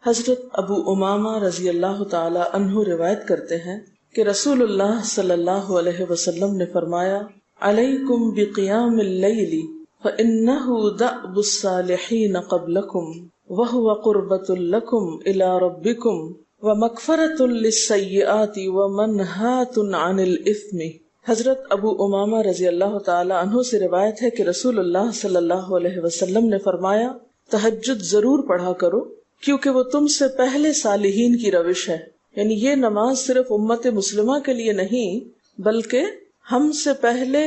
حضرت ابو امامہ رضی اللہ تعالی عنہ روایت کرتے ہیں کہ رسول اللہ صلی اللہ علیہ وسلم نے فرمایا، علیکم بقیام اللیل فإنہ دأب الصالحین قبلکم وہو قربۃ لکم الی ربکم ومغفرۃ للسیئات ومنہاۃ عن الاثم۔ حضرت ابو امامہ رضی اللہ تعالی عنہ سے روایت ہے کہ رسول اللہ صلی اللہ علیہ وسلم نے فرمایا، تہجد ضرور پڑھا کرو کیونکہ وہ تم سے پہلے صالحین کی روش ہے۔ یعنی یہ نماز صرف امت مسلمہ کے لیے نہیں بلکہ ہم سے پہلے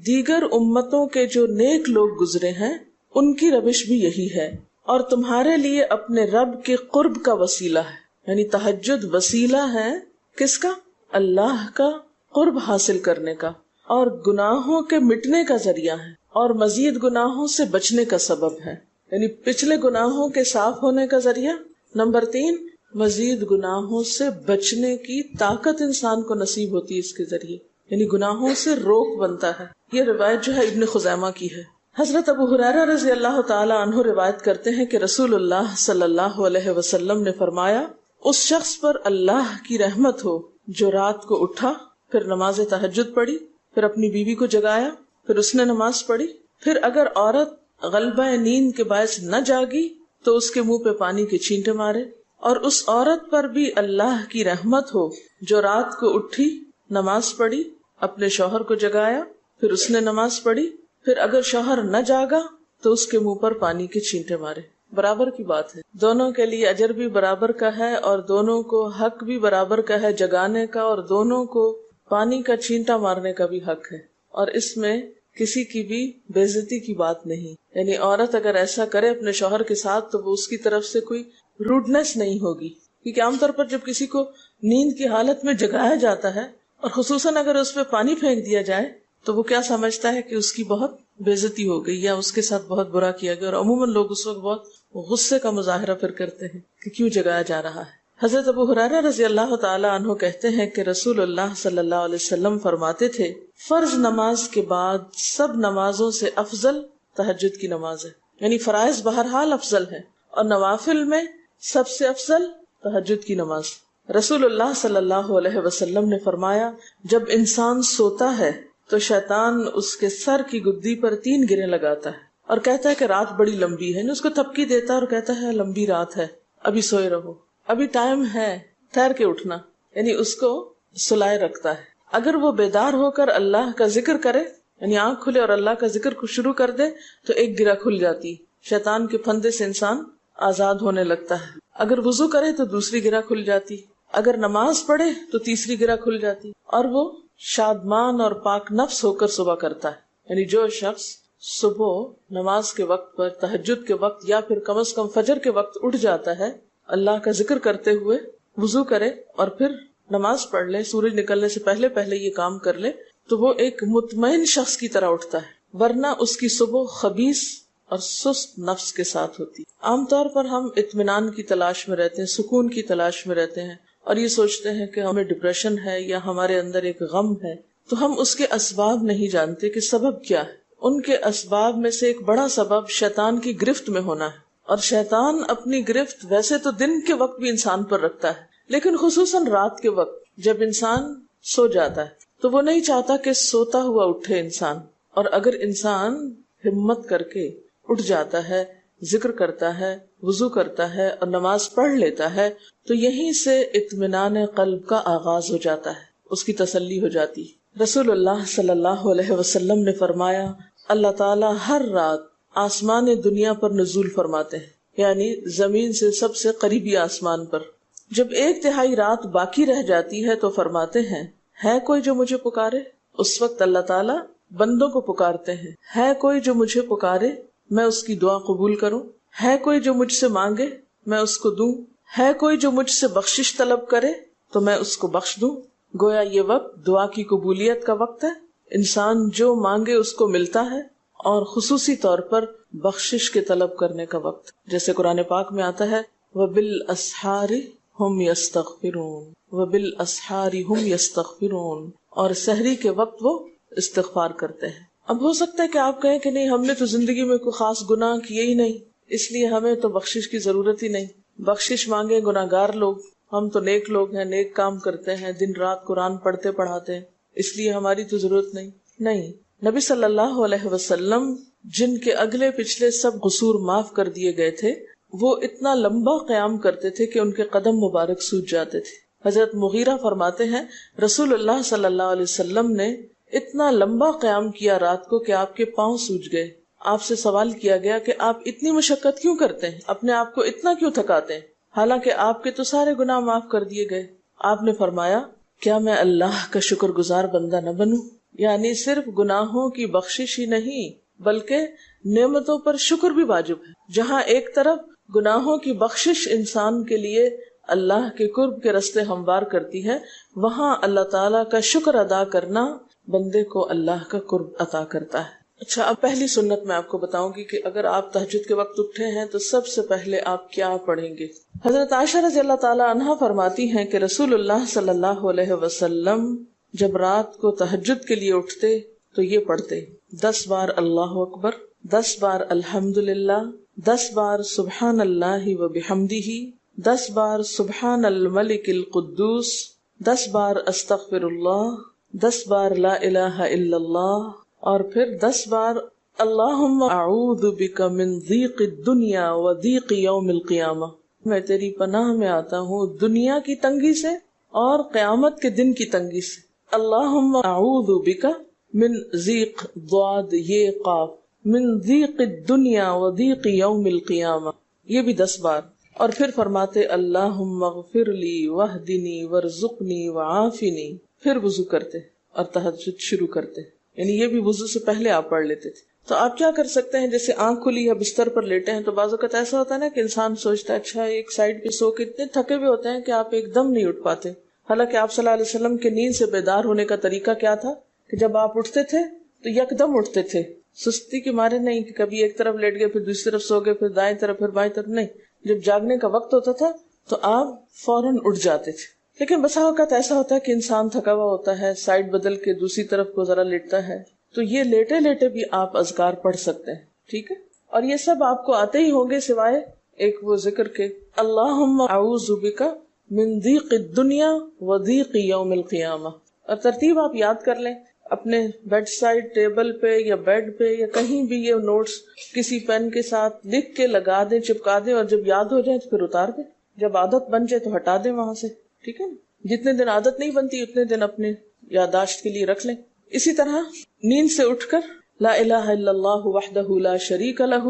دیگر امتوں کے جو نیک لوگ گزرے ہیں ان کی روش بھی یہی ہے، اور تمہارے لیے اپنے رب کے قرب کا وسیلہ ہے۔ یعنی تہجد وسیلہ ہے کس کا؟ اللہ کا قرب حاصل کرنے کا، اور گناہوں کے مٹنے کا ذریعہ ہے، اور مزید گناہوں سے بچنے کا سبب ہے۔ یعنی پچھلے گناہوں کے صاف ہونے کا ذریعہ، نمبر 3 مزید گناہوں سے بچنے کی طاقت انسان کو نصیب ہوتی ہے اس کے ذریعے، یعنی گناہوں سے روک بنتا ہے۔ یہ روایت جو ہے ابن خزیمہ کی ہے۔ حضرت ابو ہریرہ رضی اللہ تعالی عنہ روایت کرتے ہیں کہ رسول اللہ صلی اللہ علیہ وسلم نے فرمایا، اس شخص پر اللہ کی رحمت ہو جو رات کو اٹھا، پھر نماز تہجد پڑھی، پھر اپنی بیوی کو جگایا، پھر اس نے نماز پڑھی، پھر اگر عورت غلبہ نیند کے باعث نہ جاگی تو اس کے منہ پہ پانی کے چھینٹے مارے، اور اس عورت پر بھی اللہ کی رحمت ہو جو رات کو اٹھی، نماز پڑھی، اپنے شوہر کو جگایا، پھر اس نے نماز پڑھی، پھر اگر شوہر نہ جاگا تو اس کے منہ پر پانی کے چھینٹے مارے۔ برابر کی بات ہے، دونوں کے لیے اجر بھی برابر کا ہے اور دونوں کو حق بھی برابر کا ہے جگانے کا، اور دونوں کو پانی کا چھینٹا مارنے کا بھی حق ہے، اور اس میں کسی کی بھی بے عزتی کی بات نہیں۔ یعنی عورت اگر ایسا کرے اپنے شوہر کے ساتھ تو وہ اس کی طرف سے کوئی روڈنس نہیں ہوگی، کیونکہ عام طور پر جب کسی کو نیند کی حالت میں جگایا جاتا ہے اور خصوصاً اگر اس پہ پانی پھینک دیا جائے تو وہ کیا سمجھتا ہے کہ اس کی بہت بے عزتی ہو گئی یا اس کے ساتھ بہت برا کیا گیا، اور عموماً لوگ اس وقت بہت غصے کا مظاہرہ پھر کرتے ہیں کہ کیوں جگایا جا رہا ہے۔ حضرت ابو ہریرہ رضی اللہ تعالی عنہ کہتے ہیں کہ رسول اللہ صلی اللہ علیہ وسلم فرماتے تھے، فرض نماز کے بعد سب نمازوں سے افضل تہجد کی نماز ہے۔ یعنی فرائض بہرحال افضل ہے اور نوافل میں سب سے افضل تہجد کی نماز۔ رسول اللہ صلی اللہ علیہ وسلم نے فرمایا، جب انسان سوتا ہے تو شیطان اس کے سر کی گدی پر 3 گریں لگاتا ہے اور کہتا ہے کہ رات بڑی لمبی ہے، اس کو تھپکی دیتا ہے اور کہتا ہے لمبی رات ہے، ابھی سوئے رہو، ابھی ٹائم ہے، ٹھہر کے اٹھنا، یعنی اس کو سلائے رکھتا ہے۔ اگر وہ بیدار ہو کر اللہ کا ذکر کرے، یعنی آنکھ کھلے اور اللہ کا ذکر شروع کر دے تو ایک گرہ کھل جاتی، شیطان کے پھندے سے انسان آزاد ہونے لگتا ہے۔ اگر وضو کرے تو دوسری گرہ کھل جاتی، اگر نماز پڑھے تو تیسری گرہ کھل جاتی، اور وہ شادمان اور پاک نفس ہو کر صبح کرتا ہے۔ یعنی جو شخص صبح نماز کے وقت پر، تہجد کے وقت یا پھر کم از کم فجر کے وقت اٹھ جاتا ہے، اللہ کا ذکر کرتے ہوئے وضو کرے اور پھر نماز پڑھ لے، سورج نکلنے سے پہلے پہلے یہ کام کر لے تو وہ ایک مطمئن شخص کی طرح اٹھتا ہے، ورنہ اس کی صبح خبیث اور سست نفس کے ساتھ ہوتی۔ عام طور پر ہم اطمینان کی تلاش میں رہتے ہیں، سکون کی تلاش میں رہتے ہیں، اور یہ سوچتے ہیں کہ ہمیں ڈپریشن ہے یا ہمارے اندر ایک غم ہے، تو ہم اس کے اسباب نہیں جانتے کہ سبب کیا ہے۔ ان کے اسباب میں سے ایک بڑا سبب شیطان کی گرفت میں ہونا ہے، اور شیطان اپنی گرفت ویسے تو دن کے وقت بھی انسان پر رکھتا ہے، لیکن خصوصاً رات کے وقت جب انسان سو جاتا ہے تو وہ نہیں چاہتا کہ سوتا ہوا اٹھے انسان، اور اگر انسان ہمت کر کے اٹھ جاتا ہے، ذکر کرتا ہے، وضو کرتا ہے اور نماز پڑھ لیتا ہے تو یہیں سے اطمینان قلب کا آغاز ہو جاتا ہے، اس کی تسلی ہو جاتی۔ رسول اللہ صلی اللہ علیہ وسلم نے فرمایا، اللہ تعالیٰ ہر رات آسمان دنیا پر نزول فرماتے ہیں، یعنی زمین سے سب سے قریبی آسمان پر۔ جب 1/3 رات باقی رہ جاتی ہے تو فرماتے ہیں، ہے کوئی جو مجھے پکارے؟ اس وقت اللہ تعالیٰ بندوں کو پکارتے ہیں، ہے کوئی جو مجھے پکارے میں اس کی دعا قبول کروں؟ ہے کوئی جو مجھ سے مانگے میں اس کو دوں؟ ہے کوئی جو مجھ سے بخشش طلب کرے تو میں اس کو بخش دوں؟ گویا یہ وقت دعا کی قبولیت کا وقت ہے، انسان جو مانگے اس کو ملتا ہے، اور خصوصی طور پر بخشش کے طلب کرنے کا وقت، جیسے قرآن پاک میں آتا ہے وَبِالْأَسْحَارِ هُمْ يَسْتَغْفِرُونَ وَبِالْأَسْحَارِ هُمْ يَسْتَغْفِرُونَ، اور سحری کے وقت وہ استغفار کرتے ہیں۔ اب ہو سکتا ہے کہ آپ کہیں کہ نہیں، ہم نے تو زندگی میں کوئی خاص گناہ کیے ہی نہیں، اس لیے ہمیں تو بخشش کی ضرورت ہی نہیں، بخشش مانگے گناہگار لوگ، ہم تو نیک لوگ ہیں، نیک کام کرتے ہیں، دن رات قرآن پڑھتے پڑھاتے ہیں، اس لیے ہماری تو ضرورت نہیں۔ نبی صلی اللہ علیہ وسلم جن کے اگلے پچھلے سب قصور معاف کر دیے گئے تھے، وہ اتنا لمبا قیام کرتے تھے کہ ان کے قدم مبارک سوج جاتے تھے۔ حضرت مغیرہ فرماتے ہیں رسول اللہ صلی اللہ علیہ وسلم نے اتنا لمبا قیام کیا رات کو کہ آپ کے پاؤں سوج گئے۔ آپ سے سوال کیا گیا کہ آپ اتنی مشقت کیوں کرتے ہیں، اپنے آپ کو اتنا کیوں تھکاتے ہیں، حالانکہ آپ کے تو سارے گناہ معاف کر دیے گئے؟ آپ نے فرمایا کیا میں اللہ کا شکر گزار بندہ نہ بنوں؟ یعنی صرف گناہوں کی بخشش ہی نہیں بلکہ نعمتوں پر شکر بھی واجب ہے۔ جہاں ایک طرف گناہوں کی بخشش انسان کے لیے اللہ کے قرب کے راستے ہموار کرتی ہے، وہاں اللہ تعالیٰ کا شکر ادا کرنا بندے کو اللہ کا قرب عطا کرتا ہے۔ اچھا، اب پہلی سنت میں آپ کو بتاؤں گی کہ اگر آپ تہجد کے وقت اٹھے ہیں تو سب سے پہلے آپ کیا پڑھیں گے۔ حضرت عائشہ رضی اللہ تعالیٰ عنہا فرماتی ہیں کہ رسول اللہ صلی اللہ علیہ وسلم جب رات کو تہجد کے لیے اٹھتے تو یہ پڑھتے 10 بار اللہ اکبر، 10 بار الحمدللہ، 10 بار سبحان اللہ و بحمدہ، 10 بار سبحان الملک القدوس، 10 بار استغفر اللہ، 10 بار لا الہ الا اللہ، اور پھر 10 بار اللہم اعوذ بک من ضیق الدنیا و ضیق یوم القیامہ، میں تیری پناہ میں آتا ہوں دنیا کی تنگی سے اور قیامت کے دن کی تنگی سے۔ اللہم اعوذ بک من ضیق ضاد یہ قاف من ضیق الدنیا و ضیق یوم القیامہ، یہ بھی 10 بار۔ اور پھر فرماتے اللہم اغفر لی واہدنی وارزقنی وعافنی، پھر وضو کرتے اور تہجد شروع کرتے، یعنی یہ بھی وضو سے پہلے آپ پڑھ لیتے تھے۔ تو آپ کیا کر سکتے ہیں، جیسے آنکھ کھلی یا بستر پر لیٹے ہیں تو بعض اوقات ایسا ہوتا ہے نا کہ انسان سوچتا ہے اچھا ایک سائیڈ پہ سو کے اتنے تھکے ہوئے ہوتے ہیں کہ آپ ایک دم نہیں اٹھ پاتے۔ حالانکہ آپ صلی اللہ علیہ وسلم کے نیند سے بیدار ہونے کا طریقہ کیا تھا کہ جب آپ اٹھتے تھے تو یکدم اٹھتے تھے، سستی کے مارے نہیں کہ کبھی ایک طرف لیٹ گئے پھر دوسری طرف سو گئے پھر دائیں طرف پھر بائیں طرف، نہیں، جب جاگنے کا وقت ہوتا تھا تو آپ فوراً اٹھ جاتے تھے۔ لیکن بسا اوقات ایسا ہوتا ہے کہ انسان تھکا ہوا ہوتا ہے، سائیڈ بدل کے دوسری طرف کو ذرا لیٹتا ہے، تو یہ لیٹے لیٹے بھی آپ اذکار پڑھ سکتے ہیں، ٹھیک ہے؟ اور یہ سب آپ کو آتے ہی ہوں گے سوائے ایک وہ ذکر کے اللہم اعوذ بک من ضیق الدنیا و ضیق یوم القیامہ، اور ترتیب آپ یاد کر لیں اپنے بیڈ سائڈ ٹیبل پہ یا بیڈ پہ یا کہیں بھی، یہ نوٹس کسی پین کے ساتھ لکھ کے لگا دیں، چپکا دیں، اور جب یاد ہو جائے تو پھر اتار دیں، جب عادت بن جائے تو ہٹا دیں وہاں سے، ٹھیک ہے نا؟ جتنے دن عادت نہیں بنتی اتنے دن اپنے یادداشت کے لیے رکھ لیں۔ اسی طرح نیند سے اٹھ کر لا الہ الا اللہ وحدہ لا شریک لہ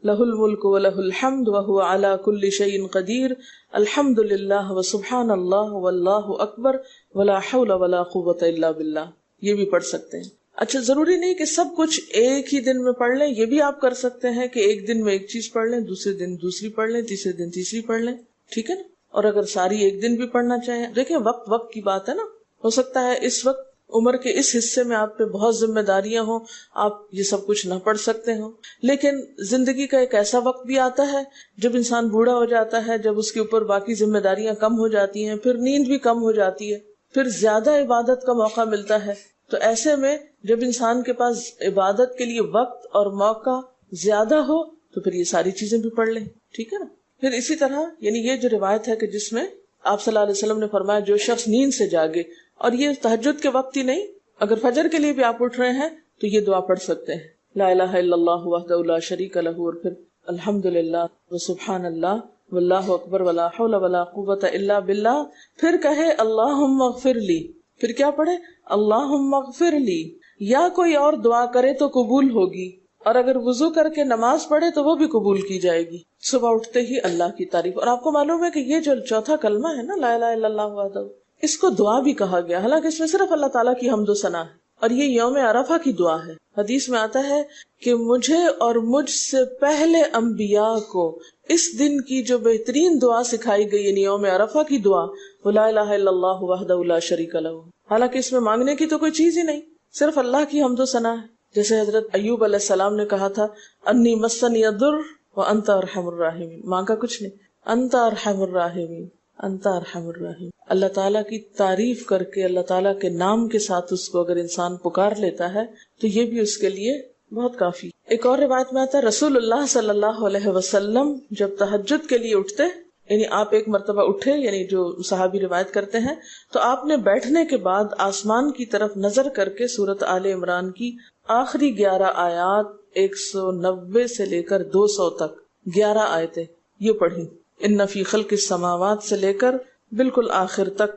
لہ الملک و لہ الحمد وہو علی کل شیء قدیر الحمد للہ وسبحان اللہ واللہ اکبر ولا حول ولا قوۃ الا باللہ، یہ بھی پڑھ سکتے ہیں۔ اچھا، ضروری نہیں کہ سب کچھ ایک ہی دن میں پڑھ لیں، یہ بھی آپ کر سکتے ہیں کہ ایک دن میں ایک چیز پڑھ لیں، دوسرے دن دوسری پڑھ لیں، تیسرے دن تیسری پڑھ لیں، ٹھیک ہے نا؟ اور اگر ساری ایک دن بھی پڑھنا چاہیں، دیکھیں وقت کی بات ہے نا، ہو سکتا ہے اس وقت عمر کے اس حصے میں آپ پہ بہت ذمہ داریاں ہوں، آپ یہ سب کچھ نہ پڑھ سکتے ہوں، لیکن زندگی کا ایک ایسا وقت بھی آتا ہے جب انسان بوڑھا ہو جاتا ہے، جب اس کے اوپر باقی ذمہ داریاں کم ہو جاتی ہیں، پھر نیند بھی کم ہو جاتی ہے، پھر زیادہ عبادت کا موقع ملتا ہے۔ تو ایسے میں جب انسان کے پاس عبادت کے لیے وقت اور موقع زیادہ ہو تو پھر یہ ساری چیزیں بھی پڑھ لیں، ٹھیک ہے نا؟ پھر اسی طرح یعنی یہ جو روایت ہے کہ جس میں آپ صلی اللہ علیہ وسلم نے فرمایا جو شخص نیند سے جاگے، اور یہ تہجد کے وقت ہی نہیں، اگر فجر کے لیے بھی آپ اٹھ رہے ہیں تو یہ دعا پڑھ سکتے ہیں، لا الہ الا اللہ وحدہ لا شریک لہ، اور پھر الحمدللہ وسبحان اللہ واللہ اکبر ولا حول ولا قوۃ الا باللہ، پھر کہے اللہم اغفر لی، پھر کیا پڑھے اللہم اغفر لی، یا کوئی اور دعا کرے تو قبول ہوگی، اور اگر وضو کر کے نماز پڑھے تو وہ بھی قبول کی جائے گی۔ صبح اٹھتے ہی اللہ کی تعریف، اور آپ کو معلوم ہے کہ یہ جو چوتھا کلمہ ہے نا لا الہ الا اللہ وحدہ، اس کو دعا بھی کہا گیا، حالانکہ اس میں صرف اللہ تعالیٰ کی حمد و ثنا ہے، اور یہ یوم عرفہ کی دعا ہے۔ حدیث میں آتا ہے کہ مجھے اور مجھ سے پہلے انبیاء کو اس دن کی جو بہترین دعا سکھائی گئی یعنی یوم عرفہ کی دعا وہ لا الہ الا اللہ وحدہ لا شریک لہ، حالانکہ اس میں مانگنے کی تو کوئی چیز ہی نہیں، صرف اللہ کی حمد و ثنا ہے۔ جیسے حضرت ایوب علیہ السلام نے کہا تھا انی مسنی الضر وانت ارحم الراحمین، مانگا کچھ نہیں، انت ارحم الراحمین، انت ارحم الراحمین۔ اللہ تعالیٰ کی تعریف کر کے اللہ تعالیٰ کے نام کے ساتھ اس کو اگر انسان پکار لیتا ہے تو یہ بھی اس کے لیے بہت کافی۔ ایک اور روایت میں آتا ہے رسول اللہ صلی اللہ علیہ وسلم جب تہجد کے لیے اٹھتے یعنی آپ ایک مرتبہ اٹھے، یعنی جو صحابی روایت کرتے ہیں، تو آپ نے بیٹھنے کے بعد آسمان کی طرف نظر کر کے سورۃ آل عمران کی آخری 11 آیات 190 سے لے کر 200 تک 11 آیتیں یہ پڑھی، ان فی خلق السماوات سے لے کر بالکل آخر تک.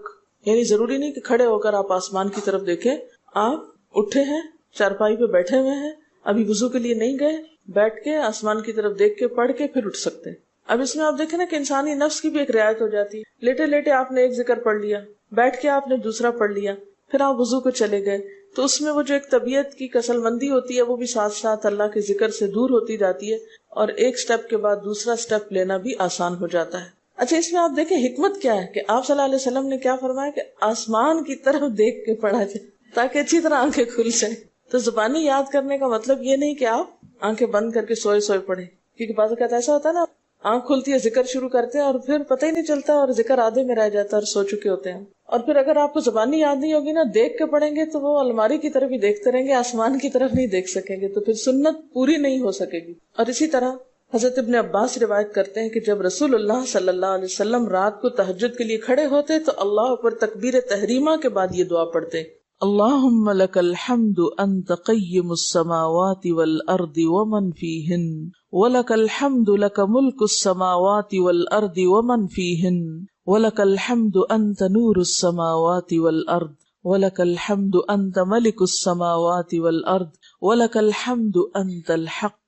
یعنی ضروری نہیں کہ کھڑے ہو کر آپ آسمان کی طرف دیکھیں، آپ اٹھے ہیں، چارپائی پہ بیٹھے ہوئے ہیں، ابھی وضو کے لیے نہیں گئے، بیٹھ کے آسمان کی طرف دیکھ کے پڑھ کے پھر اٹھ سکتے ہیں. اب اس میں آپ دیکھیں نا کہ انسانی نفس کی بھی ایک رعایت ہو جاتی ہے. لیٹے لیٹے آپ نے ایک ذکر پڑھ لیا، بیٹھ کے آپ نے دوسرا پڑھ لیا، پھر آپ وضو کو چلے گئے، تو اس میں وہ جو ایک طبیعت کی کسل مندی ہوتی ہے وہ بھی ساتھ ساتھ اللہ کے ذکر سے دور ہوتی جاتی ہے، اور ایک سٹیپ کے بعد دوسرا سٹیپ لینا بھی آسان ہو جاتا ہے. اچھا، اس میں آپ دیکھیں حکمت کیا ہے کہ آپ صلی اللہ علیہ وسلم نے کیا فرمایا کہ آسمان کی طرف دیکھ کے پڑھا جائے تاکہ اچھی طرح آنکھیں کھل جائیں. تو زبانی یاد کرنے کا مطلب یہ نہیں کہ آپ آنکھیں بند کر کے سوئے سوئے پڑھیں، کیونکہ بعض اوقات ایسا ہوتا ہے نا، آنکھ کھلتی ہے، ذکر شروع کرتے ہیں اور پھر پتہ ہی نہیں چلتا اور ذکر آدھے میں رہ جاتا ہے اور سو چکے ہوتے ہیں. اور پھر اگر آپ کو زبانی یاد نہیں ہوگی نا، دیکھ کے پڑھیں گے تو وہ الماری کی طرف ہی دیکھتے رہیں گے، آسمان کی طرف نہیں دیکھ سکیں گے، تو پھر سنت پوری نہیں ہو سکے گی. اور اسی طرح حضرت ابن عباس روایت کرتے ہیں کہ جب رسول اللہ صلی اللہ علیہ وسلم رات کو تہجد کے لیے کھڑے ہوتے تو اللہ پر تکبیر تحریمہ کے بعد یہ دعا پڑھتے: اللہم لک الحمد انت قیم السماوات والارض ومن فیہن ولک الحمد لک ملک السماوات والارض ومن فیہن ولک الحمد انت نور السماوات والارض ولک الحمد انت ملک السماوات والارض ولک الحمد انت الحق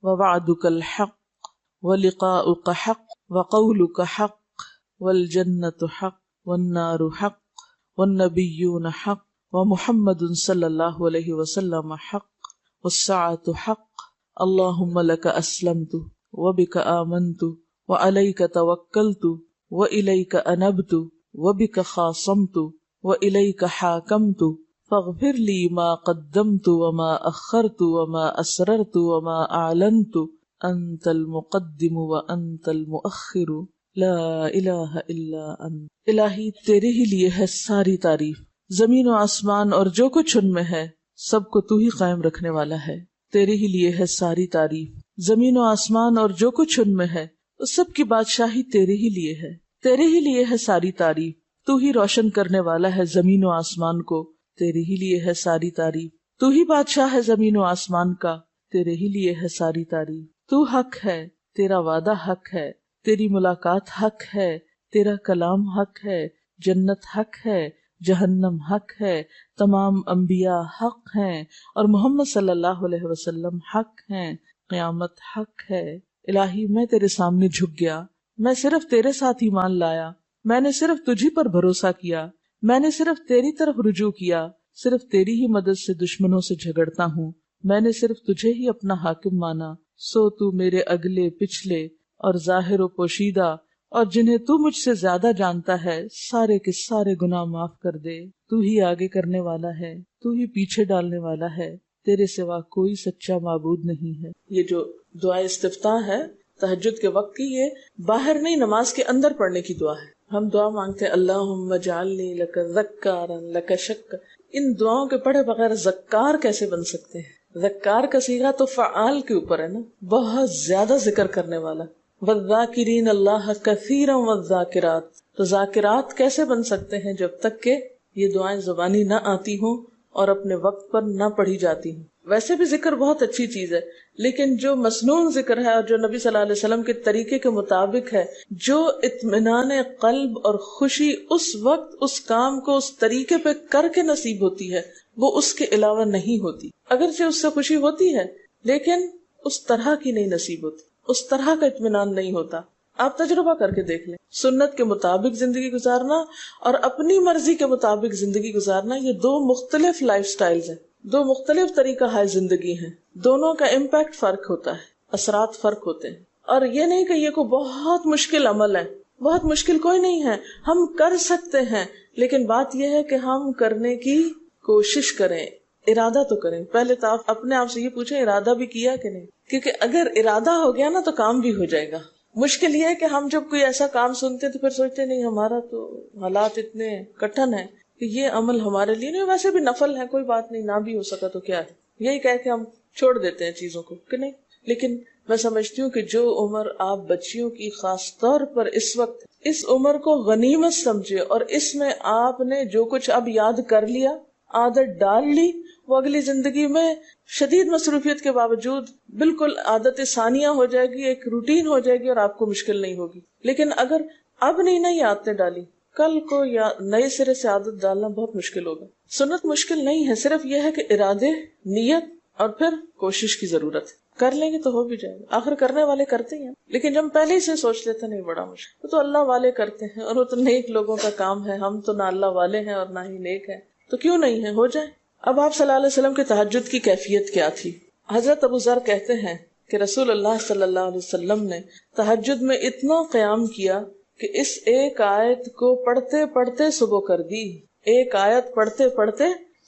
ووعدك الحق ولقاؤك حق وقولك حق والجنة حق والنار حق والنبيون حق ومحمد صلی اللہ علیہ وسلم حق والساعة حق اللهم لك أسلمت وبك آمنت وعليك توكلت وإليك أنبت وبك خاصمت وإليك حاكمت فاغفر لي ما قدمت وما أخرت وما أسررت وما أعلنت أنت المقدم وأنت المؤخر لا إله إلا أنت. الہی تیرے ہی لیے ہے ساری تعریف، زمین و آسمان اور جو کچھ ان میں ہے سب کو تو ہی قائم رکھنے والا ہے. تیرے ہی لیے ہے ساری تعریف، زمین و آسمان اور جو کچھ ان میں ہے سب کی بادشاہی تیرے ہی لیے ہے. تیرے ہی لیے ہے ساری تعریف، تو ہی روشن کرنے والا ہے زمین و آسمان کو، تیرے ہی لیے ہے ساری تعریف. تو ہی بادشاہ ہے زمین و آسمان کا، تیرے ہی لیے ہے ساری تعریف. تو حق ہے، تیرا وعدہ حق ہے، تیری ملاقات حق ہے، تیرا کلام حق ہے، جنت حق ہے، جہنم حق ہے، تمام انبیاء حق ہیں اور محمد صلی اللہ علیہ وسلم حق ہیں، قیامت حق ہے. الہی میں تیرے سامنے جھک گیا، میں صرف تیرے ساتھ ایمان لایا، میں نے صرف تجھی پر بھروسہ کیا، میں نے صرف تیری طرف رجوع کیا، صرف تیری ہی مدد سے دشمنوں سے جھگڑتا ہوں، میں نے صرف تجھے ہی اپنا حاکم مانا. سو تو میرے اگلے پچھلے اور ظاہر و پوشیدہ اور جنہیں تو مجھ سے زیادہ جانتا ہے سارے کے سارے گناہ معاف کر دے. تو ہی آگے کرنے والا ہے، تو ہی پیچھے ڈالنے والا ہے، تیرے سوا کوئی سچا معبود نہیں ہے. یہ جو دعا استفتاح ہے تہجد کے وقت کی، یہ باہر نہیں نماز کے اندر پڑھنے کی دعا ہے. ہم دعا مانگتے ہیں اللہم اجعلنی لک ذکارا لک شکارا. ان دعاؤں کے پڑھے بغیر ذکار کیسے بن سکتے ہیں؟ ذکار کا صیغہ تو فعال کے اوپر ہے نا، بہت زیادہ ذکر کرنے والا. والذاکرین اللہ کثیرا والذاکرات. تو ذاکرات کیسے بن سکتے ہیں جب تک کہ یہ دعائیں زبانی نہ آتی ہوں اور اپنے وقت پر نہ پڑھی جاتی ہوں. ویسے بھی ذکر بہت اچھی چیز ہے، لیکن جو مسنون ذکر ہے اور جو نبی صلی اللہ علیہ وسلم کے طریقے کے مطابق ہے، جو اطمینان قلب اور خوشی اس وقت اس کام کو اس طریقے پہ کر کے نصیب ہوتی ہے، وہ اس کے علاوہ نہیں ہوتی. اگرچہ اس سے خوشی ہوتی ہے لیکن اس طرح کی نہیں نصیب ہوتی، اس طرح کا اطمینان نہیں ہوتا. آپ تجربہ کر کے دیکھ لیں، سنت کے مطابق زندگی گزارنا اور اپنی مرضی کے مطابق زندگی گزارنا، یہ دو مختلف لائف سٹائلز ہیں، دو مختلف طریقہ ہے زندگی ہیں. دونوں کا امپیکٹ فرق ہوتا ہے، اثرات فرق ہوتے ہیں. اور یہ نہیں کہ یہ کوئی بہت مشکل عمل ہے، بہت مشکل کوئی نہیں ہے، ہم کر سکتے ہیں. لیکن بات یہ ہے کہ ہم کرنے کی کوشش کریں، ارادہ تو کریں. پہلے تو آپ اپنے آپ سے یہ پوچھیں ارادہ بھی کیا کہ نہیں، کیونکہ اگر ارادہ ہو گیا نا تو کام بھی ہو جائے گا. مشکل یہ ہے کہ ہم جب کوئی ایسا کام سنتے تو پھر سوچتے نہیں ہمارا تو حالات اتنے کٹھن ہیں کہ یہ عمل ہمارے لیے نہیں، ویسے بھی نفل ہے، کوئی بات نہیں، نہ بھی ہو سکا تو کیا ہے، یہی کہہ کے ہم چھوڑ دیتے ہیں چیزوں کو کہ نہیں. لیکن میں سمجھتی ہوں کہ جو عمر آپ بچیوں کی خاص طور پر اس وقت اس عمر کو غنیمت سمجھے اور اس میں آپ نے جو کچھ اب یاد کر لیا، عادت ڈال لی، وہ اگلی زندگی میں شدید مصروفیت کے باوجود بالکل عادت ثانیہ ہو جائے گی، ایک روٹین ہو جائے گی اور آپ کو مشکل نہیں ہوگی. لیکن اگر اب نہیں عادتیں ڈالی، کل کو یا نئے سرے سے عادت ڈالنا بہت مشکل ہوگا. سنت مشکل نہیں ہے، صرف یہ ہے کہ ارادے، نیت اور پھر کوشش کی ضرورت ہے. کر لیں گے تو ہو بھی جائے گا، آخر کرنے والے کرتے ہیں. لیکن جب پہلے ہی سے سوچ لیتے نہیں بڑا مشکل، تو اللہ والے کرتے ہیں اور وہ تو نیک لوگوں کا کام ہے. ہم تو نہ اللہ والے ہیں اور نہ ہی نیک ہیں، تو کیوں نہیں ہے، ہو جائے. اب آپ صلی اللہ علیہ وسلم کے تہجد کی کیفیت کیا تھی؟ حضرت ابو ذر کہتے ہیں کہ رسول اللہ صلی اللہ علیہ وسلم نے تہجد میں اتنا قیام کیا کہ اس ایک آیت کو پڑھتے پڑھتے صبح کر دی. ایک آیت پڑھتے پڑھتے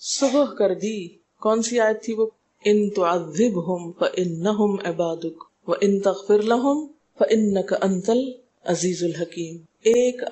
صبح کر دی. کون سی آیت تھی وہ؟ ان تعذبہم فانہم عبادک وان تغفر لہم فانک انت العزیز الحکیم. ایک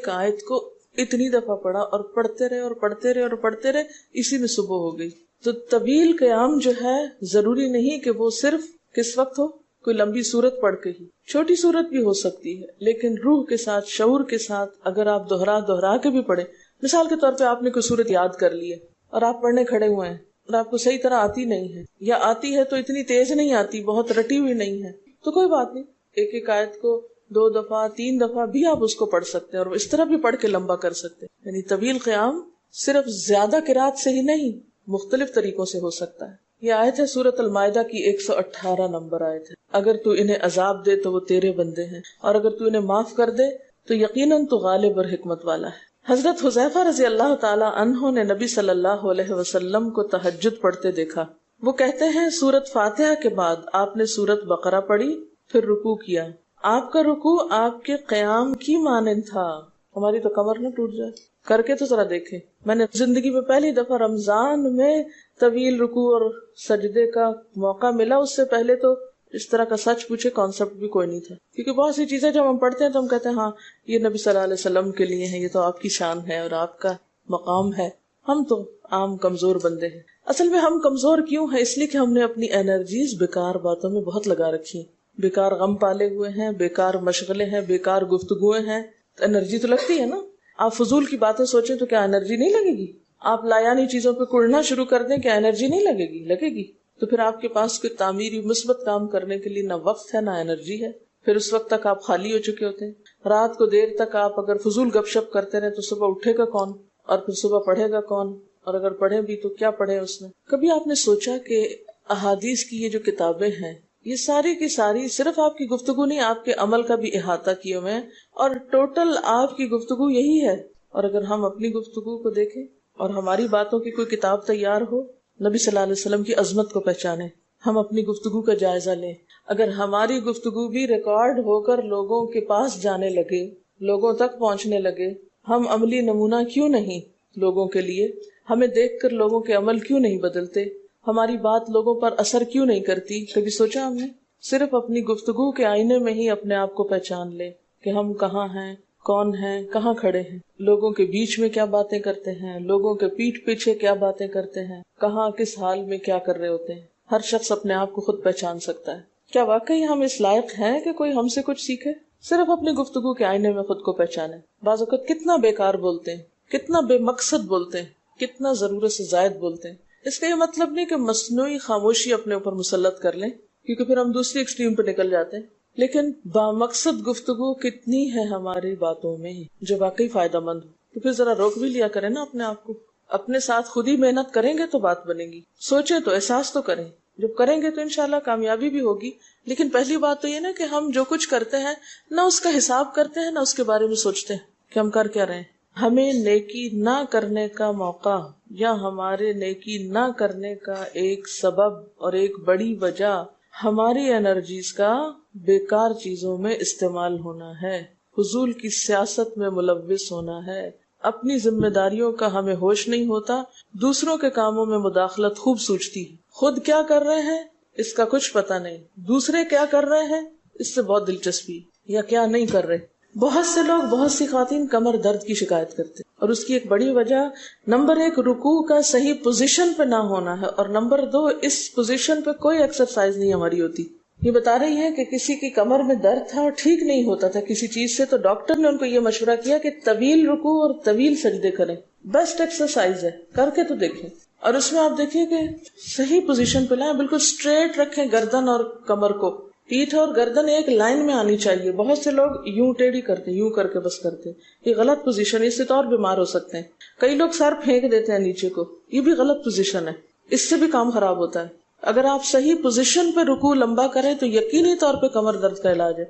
آیت کو اتنی دفعہ پڑھا اور پڑھتے رہے اور پڑھتے رہے اور پڑھتے رہے، اسی میں صبح ہو گئی. تو طویل قیام جو ہے ضروری نہیں کہ وہ صرف کس وقت ہو، کوئی لمبی سورت پڑھ کے ہی. چھوٹی سورت بھی ہو سکتی ہے، لیکن روح کے ساتھ، شعور کے ساتھ اگر آپ دہرا کے بھی پڑھیں. مثال کے طور پہ آپ نے کوئی سورت یاد کر لی ہے اور آپ پڑھنے کھڑے ہوئے ہیں اور آپ کو صحیح طرح آتی نہیں ہے، یا آتی ہے تو اتنی تیز نہیں آتی، بہت رٹی ہوئی نہیں ہے، تو کوئی بات نہیں. ایک آیت کو 2 دفعہ 3 دفعہ بھی آپ اس کو پڑھ سکتے ہیں اور اس طرح بھی پڑھ کے لمبا کر سکتے ہیں. یعنی طویل قیام صرف زیادہ قرات سے ہی نہیں، مختلف طریقوں سے ہو سکتا ہے. یہ آیت ہے سورۃ المائدہ کی 118 نمبر آیت ہے. اگر تو انہیں عذاب دے تو وہ تیرے بندے ہیں، اور اگر تو انہیں معاف کر دے تو یقیناً تو غالب اور حکمت والا ہے. حضرت حذیفہ رضی اللہ تعالی عنہ نے نبی صلی اللہ علیہ وسلم کو تہجد پڑھتے دیکھا. وہ کہتے ہیں سورۃ فاتحہ کے بعد آپ نے سورۃ بقرہ پڑھی، پھر رکوع کیا. آپ کا رکوع آپ کے قیام کی مانند تھا. ہماری تو کمر نہ ٹوٹ جائے. کر کے تو ذرا دیکھیں. میں نے زندگی میں پہلی دفعہ رمضان میں طویل رکوع اور سجدے کا موقع ملا. اس سے پہلے تو اس طرح کا سچ پوچھے کانسیپٹ بھی کوئی نہیں تھا، کیونکہ بہت سی چیزیں جب ہم پڑھتے ہیں تو ہم کہتے ہیں ہاں یہ نبی صلی اللہ علیہ وسلم کے لیے ہے، یہ تو آپ کی شان ہے اور آپ کا مقام ہے. ہم تو عام کمزور بندے ہیں. اصل میں ہم کمزور کیوں ہیں؟ اس لیے کہ ہم نے اپنی انرجیز بیکار باتوں میں بہت لگا رکھی ہیں، بیکار غم پالے ہوئے ہیں، بیکار مشغلے ہیں، بیکار گفتگویں ہیں. انرجی تو لگتی ہے نا. آپ فضول کی باتیں سوچیں تو کیا انرجی نہیں لگے گی؟ آپ لایانی چیزوں پہ کڑنا شروع کر دیں، کیا انرجی نہیں لگے گی؟ لگے گی. تو پھر آپ کے پاس کوئی تعمیری مثبت کام کرنے کے لیے نہ وقت ہے نہ انرجی ہے. پھر اس وقت تک آپ خالی ہو چکے ہوتے ہیں. رات کو دیر تک آپ اگر فضول گپ شپ کرتے رہے تو صبح اٹھے گا کون اور پھر صبح پڑھے گا کون؟ اور اگر پڑھے بھی تو کیا پڑھے اس میں؟ کبھی آپ نے سوچا کہ احادیث کی یہ جو کتابیں ہیں یہ ساری کی ساری صرف آپ کی گفتگو نہیں، آپ کے عمل کا بھی احاطہ کیے ہوئے ہیں، اور ٹوٹل آپ کی گفتگو یہی ہے. اور اگر ہم اپنی گفتگو کو دیکھیں اور ہماری باتوں کی کوئی کتاب تیار ہو، نبی صلی اللہ علیہ وسلم کی عظمت کو پہچانے، ہم اپنی گفتگو کا جائزہ لیں. اگر ہماری گفتگو بھی ریکارڈ ہو کر لوگوں کے پاس جانے لگے، لوگوں تک پہنچنے لگے، ہم عملی نمونہ کیوں نہیں لوگوں کے لیے؟ ہمیں دیکھ کر لوگوں کے عمل کیوں نہیں بدلتے؟ ہماری بات لوگوں پر اثر کیوں نہیں کرتی؟ کبھی سوچا ہم نے؟ صرف اپنی گفتگو کے آئینے میں ہی اپنے آپ کو پہچان لے کہ ہم کہاں ہیں، کون ہیں، کہاں کھڑے ہیں، لوگوں کے بیچ میں کیا باتیں کرتے ہیں، لوگوں کے پیٹھ پیچھے کیا باتیں کرتے ہیں، کہاں کس حال میں کیا کر رہے ہوتے ہیں. ہر شخص اپنے آپ کو خود پہچان سکتا ہے. کیا واقعی ہم اس لائق ہیں کہ کوئی ہم سے کچھ سیکھے؟ صرف اپنی گفتگو کے آئینے میں خود کو پہچانے. بعض اوقات کتنا بیکار بولتے ہیں، کتنا بے مقصد بولتے ہیں، کتنا ضرورت سے زائد بولتے ہیں. اس کا یہ مطلب نہیں کہ مصنوعی خاموشی اپنے اوپر مسلط کر لیں، کیونکہ پھر ہم دوسری ایکسٹریم پہ نکل جاتے ہیں. لیکن بامقصد گفتگو کتنی ہے ہماری باتوں میں جو واقعی فائدہ مند ہو. تو پھر ذرا روک بھی لیا کریں نا اپنے آپ کو. اپنے ساتھ خود ہی محنت کریں گے تو بات بنے گی. سوچیں تو، احساس تو کریں. جب کریں گے تو انشاءاللہ کامیابی بھی ہوگی. لیکن پہلی بات تو یہ نا کہ ہم جو کچھ کرتے ہیں نہ اس کا حساب کرتے ہیں، نہ اس کے بارے میں سوچتے ہیں کہ ہم کر کیا رہے ہیں. ہمیں نیکی نہ کرنے کا موقع یا ہمارے نیکی نہ کرنے کا ایک سبب اور ایک بڑی وجہ ہماری انرجیز کا بیکار چیزوں میں استعمال ہونا ہے، فضول کی سیاست میں ملوث ہونا ہے. اپنی ذمہ داریوں کا ہمیں ہوش نہیں ہوتا، دوسروں کے کاموں میں مداخلت خوب سوچتی ہے. خود کیا کر رہے ہیں اس کا کچھ پتہ نہیں، دوسرے کیا کر رہے ہیں اس سے بہت دلچسپی، یا کیا نہیں کر رہے. بہت سے لوگ، بہت سی خواتین کمر درد کی شکایت کرتے، اور اس کی ایک بڑی وجہ نمبر 1 رکوع کا صحیح پوزیشن پہ نہ ہونا ہے، اور نمبر 2 اس پوزیشن پہ کوئی ایکسرسائز نہیں ہماری ہوتی. یہ بتا رہی ہیں کہ کسی کی کمر میں درد تھا اور ٹھیک نہیں ہوتا تھا کسی چیز سے، تو ڈاکٹر نے ان کو یہ مشورہ کیا کہ طویل رکوع اور طویل سجدے کریں، بیسٹ ایکسرسائز ہے، کر کے تو دیکھیں۔ اور اس میں آپ دیکھیں کہ صحیح پوزیشن پہ لائیں، بالکل اسٹریٹ رکھیں گردن اور کمر کو، پیٹھ اور گردن ایک لائن میں آنی چاہیے۔ بہت سے لوگ یوں ٹیڑھی کرتے ہیں، یوں کر کے بس کرتے ہیں، یہ غلط پوزیشن ہے، اس سے تو اور بیمار ہو سکتے ہیں۔ کئی لوگ سر پھینک دیتے ہیں نیچے کو، یہ بھی غلط پوزیشن ہے، اس سے بھی کام خراب ہوتا ہے۔ اگر آپ صحیح پوزیشن پہ رکوع لمبا کریں تو یقینی طور پہ کمر درد کا علاج ہے۔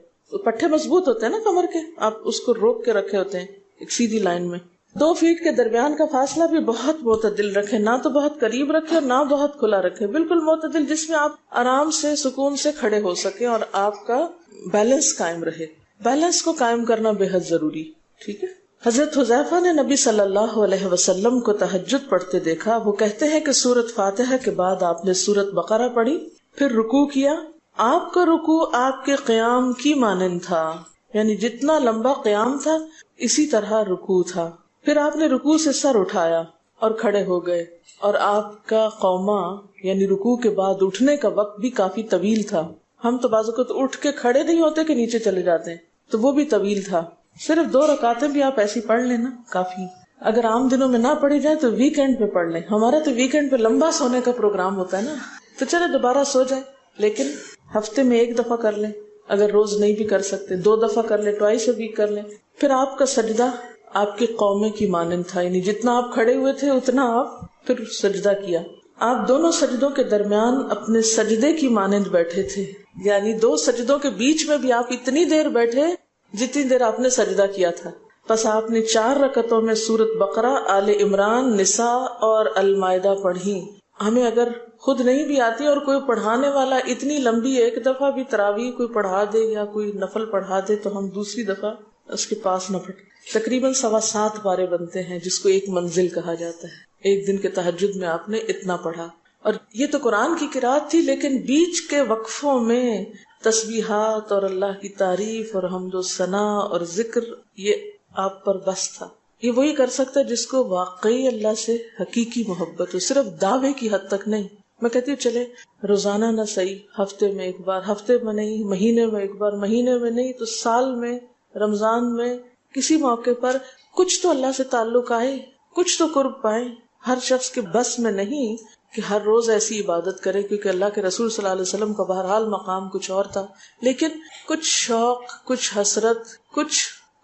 پٹھے مضبوط ہوتے ہیں نا کمر کے، آپ اس کو روک کے رکھے ہوتے ہیں ایک سیدھی لائن میں۔ 2 فیٹ کے درمیان کا فاصلہ بھی بہت معتدل رکھیں، نہ تو بہت قریب رکھیں اور نہ بہت کھلا رکھیں، بالکل معتدل، جس میں آپ آرام سے سکون سے کھڑے ہو سکیں اور آپ کا بیلنس قائم رہے۔ بیلنس کو قائم کرنا بے حد ضروری، ٹھیک ہے۔ حضرت حذیفہ نے نبی صلی اللہ علیہ وسلم کو تہجد پڑھتے دیکھا، وہ کہتے ہیں کہ سورۃ فاتحہ کے بعد آپ نے سورۃ بقرہ پڑھی، پھر رکوع کیا، آپ کا رکوع آپ کے قیام کی مانند تھا، یعنی جتنا لمبا قیام تھا اسی طرح رکوع تھا، پھر آپ نے رکوع سے سر اٹھایا اور کھڑے ہو گئے، اور آپ کا قوما یعنی رکوع کے بعد اٹھنے کا وقت بھی کافی طویل تھا۔ ہم تو بعض اوقات اٹھ کے کھڑے نہیں ہوتے کہ نیچے چلے جاتے ہیں، تو وہ بھی طویل تھا۔ صرف 2 رکعتیں بھی آپ ایسی پڑھ لینا کافی، اگر عام دنوں میں نہ پڑھی جائے تو ویکینڈ پہ پڑھ لیں۔ ہمارا تو ویکینڈ پہ لمبا سونے کا پروگرام ہوتا ہے نا، تو چلے دوبارہ سو جائیں، لیکن ہفتے میں 1 دفعہ کر لیں، اگر روز نہیں بھی کر سکتے 2 دفعہ کر لیں، ٹوائس اے ویک کر لیں۔ پھر آپ کا سجدہ آپ کے قومے کی مانند تھا، یعنی جتنا آپ کھڑے ہوئے تھے اتنا آپ پھر سجدہ کیا۔ آپ دونوں سجدوں کے درمیان اپنے سجدے کی مانند بیٹھے تھے، یعنی 2 سجدوں کے بیچ میں بھی آپ اتنی دیر بیٹھے جتنی دیر آپ نے سجدہ کیا تھا۔ پس آپ نے 4 رکعتوں میں سورۃ بقرہ، آل عمران، نساء اور المائدہ پڑھی۔ ہمیں اگر خود نہیں بھی آتی اور کوئی پڑھانے والا اتنی لمبی ایک دفعہ بھی تراویح کوئی پڑھا دے یا کوئی نفل پڑھا دے تو ہم دوسری دفعہ اس کے پاس نہ پڑھیں۔ تقریباً 7.25 پارے بنتے ہیں، جس کو ایک منزل کہا جاتا ہے۔ ایک دن کے تہجد میں آپ نے اتنا پڑھا، اور یہ تو قرآن کی قرات تھی، لیکن بیچ کے وقفوں میں تسبیحات اور اللہ کی تعریف اور حمد و ثنا اور ذکر، یہ آپ پر بس تھا۔ یہ وہی کر سکتا ہے جس کو واقعی اللہ سے حقیقی محبت ہو، صرف دعوے کی حد تک نہیں۔ میں کہتی ہوں چلے روزانہ نہ صحیح، ہفتے میں 1 بار، ہفتے میں نہیں، مہینے میں 1 بار، مہینے میں نہیں تو سال میں، رمضان میں، کسی موقع پر کچھ تو اللہ سے تعلق آئے، کچھ تو قرب پائیں۔ ہر شخص کے بس میں نہیں کہ ہر روز ایسی عبادت کرے، کیونکہ اللہ کے رسول صلی اللہ علیہ وسلم کا بہرحال مقام کچھ اور تھا، لیکن کچھ شوق، کچھ حسرت،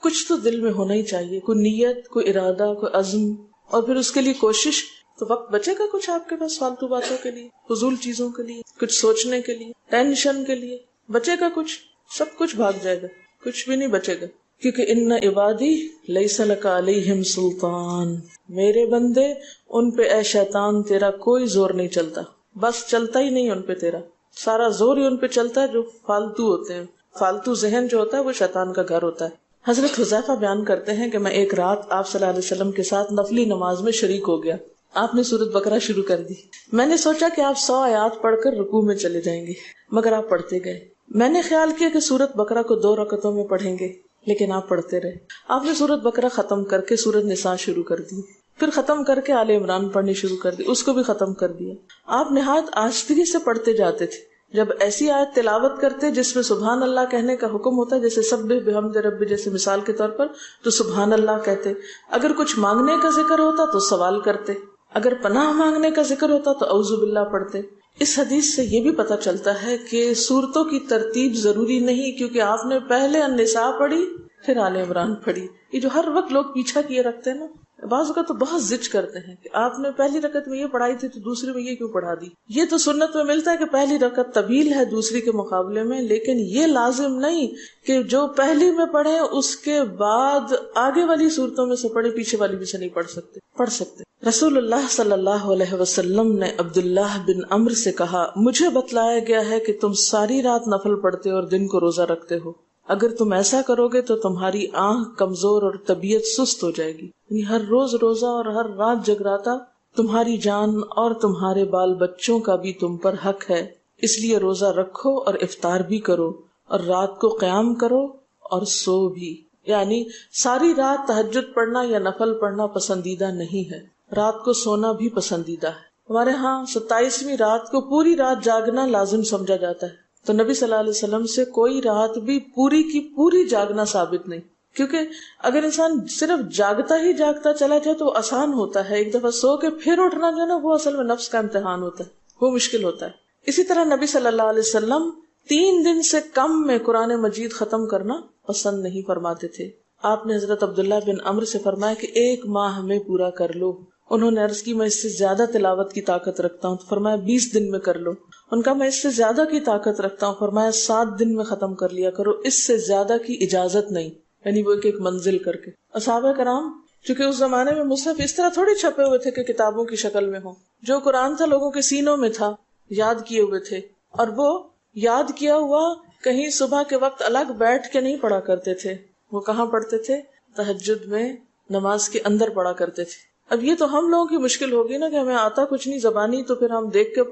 کچھ تو دل میں ہونا ہی چاہیے، کوئی نیت، کوئی ارادہ، کوئی عزم، اور پھر اس کے لیے کوشش۔ تو وقت بچے گا کچھ آپ کے پاس فالتو باتوں کے لیے، فضول چیزوں کے لیے، کچھ سوچنے کے لیے، ٹینشن کے لیے بچے گا کچھ؟ سب کچھ بھاگ جائے گا، کچھ بھی نہیں بچے گا، کیونکہ ان عبادی لیس لک علیہم سلطان، میرے بندے ان پہ اے شیطان تیرا کوئی زور نہیں چلتا، بس چلتا ہی نہیں ان پہ، تیرا سارا زور ہی ان پہ چلتا ہے جو فالتو ہوتے ہیں۔ فالتو ذہن جو ہوتا ہے وہ شیطان کا گھر ہوتا ہے۔ حضرت حذیفہ بیان کرتے ہیں کہ میں ایک رات آپ صلی اللہ علیہ وسلم کے ساتھ نفلی نماز میں شریک ہو گیا، آپ نے سورۃ بقرہ شروع کر دی، میں نے سوچا کہ آپ 100 آیات پڑھ کر رکوع میں چلے جائیں گے، مگر آپ پڑھتے گئے۔ میں نے خیال کیا کہ سورۃ بقرہ کو 2 رکعتوں میں پڑھیں گے، لیکن آپ پڑھتے رہے۔ آپ نے سورۃ بقرہ ختم کر کے سورۃ نساء شروع کر دی، پھر ختم کر کے آل عمران پڑھنی شروع کر دی، اس کو بھی ختم کر دیا۔ آپ نہایت آہستگی سے پڑھتے جاتے تھے، جب ایسی آیت تلاوت کرتے جس میں سبحان اللہ کہنے کا حکم ہوتا ہے، جیسے سبح بحمد رب جیسے مثال کے طور پر، تو سبحان اللہ کہتے۔ اگر کچھ مانگنے کا ذکر ہوتا تو سوال کرتے، اگر پناہ مانگنے کا ذکر ہوتا تو اعوذ باللہ پڑھتے۔ اس حدیث سے یہ بھی پتہ چلتا ہے کہ سورتوں کی ترتیب ضروری نہیں، کیونکہ آپ نے پہلے النساء پڑھی پھر آل عمران پڑھی۔ یہ جو ہر وقت لوگ پیچھا کیے رکھتے ہیں نا، بعض اوقات تو بہت ضد کرتے ہیں کہ آپ نے پہلی رکعت میں یہ پڑھائی تھی تو دوسری میں یہ کیوں پڑھا دی۔ یہ تو سنت میں ملتا ہے کہ پہلی رکعت طویل ہے دوسری کے مقابلے میں، لیکن یہ لازم نہیں کہ جو پہلی میں پڑھے اس کے بعد آگے والی صورتوں میں سے پڑھے، پیچھے والی بھی سے نہیں پڑھ سکتے۔ رسول اللہ صلی اللہ علیہ وسلم نے عبداللہ بن عمرو سے کہا، مجھے بتلایا گیا ہے کہ تم ساری رات نفل پڑھتے اور دن کو روزہ رکھتے ہو، اگر تم ایسا کرو گے تو تمہاری آنکھ کمزور اور طبیعت سست ہو جائے گی، یعنی ہر روز روزہ اور ہر رات جگراتا تمہاری جان اور تمہارے بال بچوں کا بھی تم پر حق ہے، اس لیے روزہ رکھو اور افطار بھی کرو اور رات کو قیام کرو اور سو بھی۔ یعنی ساری رات تہجد پڑھنا یا نفل پڑھنا پسندیدہ نہیں ہے، رات کو سونا بھی پسندیدہ ہے۔ ہمارے ہاں 27ویں رات کو پوری رات جاگنا لازم سمجھا جاتا ہے، تو نبی صلی اللہ علیہ وسلم سے کوئی رات بھی پوری کی پوری جاگنا ثابت نہیں، کیونکہ اگر انسان صرف جاگتا ہی جاگتا چلا جائے تو وہ آسان ہوتا ہے، ایک دفعہ سو کے پھر اٹھنا جو ہے نا وہ اصل میں نفس کا امتحان ہوتا ہے، وہ مشکل ہوتا ہے۔ اسی طرح نبی صلی اللہ علیہ وسلم 3 دن سے کم میں قرآن مجید ختم کرنا پسند نہیں فرماتے تھے۔ آپ نے حضرت عبداللہ بن عمرو سے فرمایا کہ 1 ماہ میں پورا کر لو۔ انہوں نے عرض کی میں اس سے زیادہ تلاوت کی طاقت رکھتا ہوں، تو فرمایا 20 دن میں کر لو۔ ان کا میں اس سے زیادہ کی طاقت رکھتا ہوں، فرمایا 7 دن میں ختم کر لیا کرو، اس سے زیادہ کی اجازت نہیں، یعنی وہ ایک منزل کر کے۔ صحابہ کرام چونکہ اس زمانے میں مصحف اس طرح تھوڑی چھپے ہوئے تھے کہ کتابوں کی شکل میں ہوں، جو قرآن تھا لوگوں کے سینوں میں تھا، یاد کیے ہوئے تھے، اور وہ یاد کیا ہوا کہیں صبح کے وقت الگ بیٹھ کے نہیں پڑھا کرتے تھے، وہ کہاں پڑھتے تھے؟ تہجد میں نماز کے اندر پڑھا کرتے تھے۔ اب یہ تو ہم لوگوں کی مشکل ہوگی نا کہ ہمیں آتا کچھ نہیں زبانی، تو پھر ہم دیکھ کے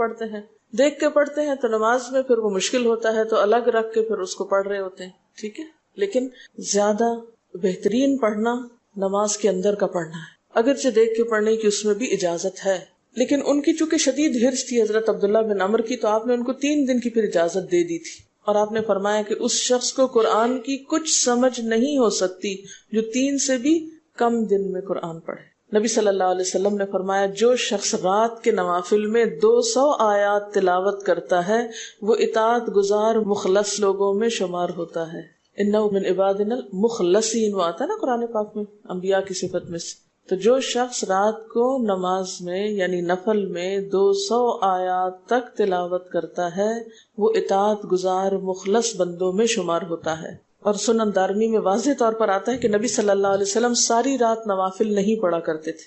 پڑھتے ہیں تو نماز میں پھر وہ مشکل ہوتا ہے تو الگ رکھ کے پھر اس کو پڑھ رہے ہوتے ہیں، ٹھیک ہے۔ لیکن زیادہ بہترین پڑھنا نماز کے اندر کا پڑھنا ہے، اگرچہ دیکھ کے پڑھنے کی اس میں بھی اجازت ہے، لیکن ان کی چونکہ شدید ہرس تھی حضرت عبداللہ بن عمر کی، تو آپ نے ان کو 3 دن کی پھر اجازت دے دی تھی، اور آپ نے فرمایا کہ اس شخص کو قرآن کی کچھ سمجھ نہیں ہو سکتی جو 3 سے بھی کم دن میں قرآن پڑھے۔ نبی صلی اللہ علیہ وسلم نے فرمایا جو شخص رات کے نوافل میں 200 آیات تلاوت کرتا ہے وہ اطاعت گزار مخلص لوگوں میں شمار ہوتا ہے۔ انہ من عبادنا المخلصین، وہ آتا ہے نا قرآن پاک میں انبیاء کی صفت میں سے۔ تو جو شخص رات کو نماز میں یعنی نفل میں 200 آیات تک تلاوت کرتا ہے وہ اطاعت گزار مخلص بندوں میں شمار ہوتا ہے۔ اور سنن دارمی میں واضح طور پر آتا ہے کہ نبی صلی اللہ علیہ وسلم ساری رات نوافل نہیں پڑھا کرتے تھے،